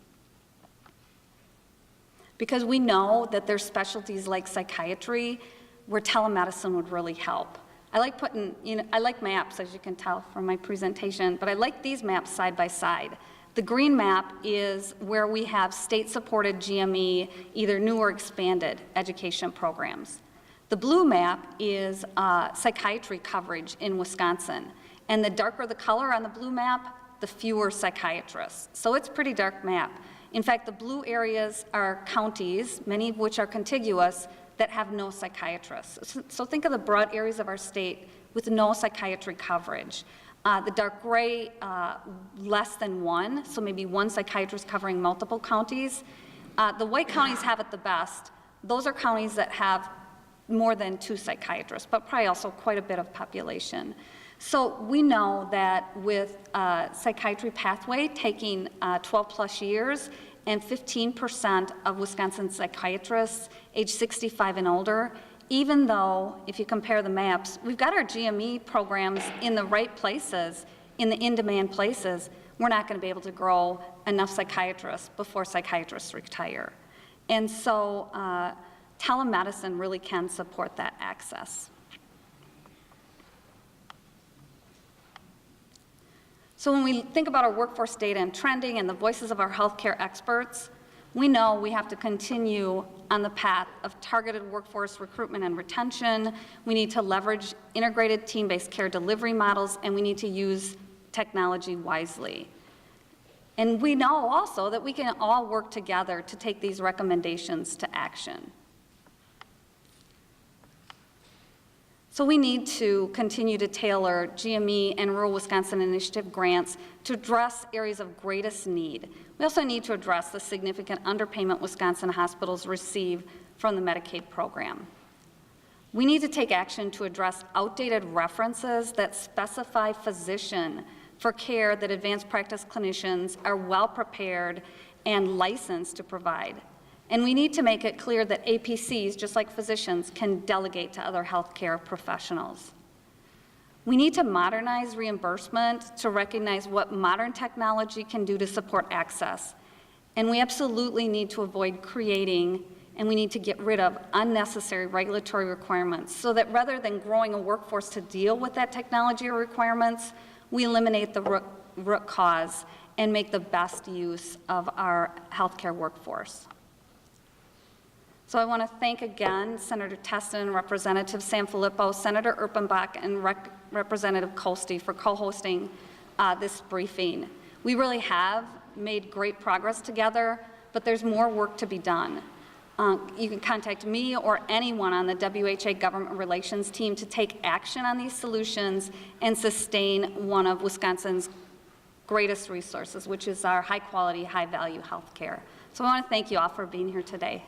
Because we know that there's specialties like psychiatry where telemedicine would really help. I like maps, as you can tell from my presentation, but I like these maps side by side. The green map is where we have state-supported GME, either new or expanded education programs. The blue map is psychiatry coverage in Wisconsin. And the darker the color on the blue map, the fewer psychiatrists. So it's a pretty dark map. In fact, the blue areas are counties, many of which are contiguous, that have no psychiatrists. So think of the broad areas of our state with no psychiatry coverage. The dark gray, less than one, so maybe one psychiatrist covering multiple counties. The white counties have it the best. Those are counties that have more than 2 psychiatrists, but probably also quite a bit of population. So we know that with psychiatry pathway taking 12 plus years and 15% of Wisconsin psychiatrists age 65 and older, even though if you compare the maps, we've got our GME programs in the right places, in the in-demand places, we're not going to be able to grow enough psychiatrists before psychiatrists retire. And so telemedicine really can support that access. So when we think about our workforce data and trending and the voices of our healthcare experts, we know we have to continue on the path of targeted workforce recruitment and retention. We need to leverage integrated team-based care delivery models, and we need to use technology wisely. And we know also that we can all work together to take these recommendations to action. So we need to continue to tailor GME and Rural Wisconsin Initiative grants to address areas of greatest need. We also need to address the significant underpayment Wisconsin hospitals receive from the Medicaid program. We need to take action to address outdated references that specify physician for care that advanced practice clinicians are well prepared and licensed to provide. And we need to make it clear that APCs, just like physicians, can delegate to other healthcare professionals. We need to modernize reimbursement to recognize what modern technology can do to support access. And we absolutely need to avoid creating, and we need to get rid of unnecessary regulatory requirements so that rather than growing a workforce to deal with that technology or requirements, we eliminate the root cause and make the best use of our healthcare workforce. So I want to thank again Senator Testin, Representative Sanfilippo, Senator Erpenbach, and Representative Kolste for co-hosting this briefing. We really have made great progress together, but there's more work to be done. You can contact me or anyone on the WHA government relations team to take action on these solutions and sustain one of Wisconsin's greatest resources, which is our high-quality, high-value health care. So I want to thank you all for being here today.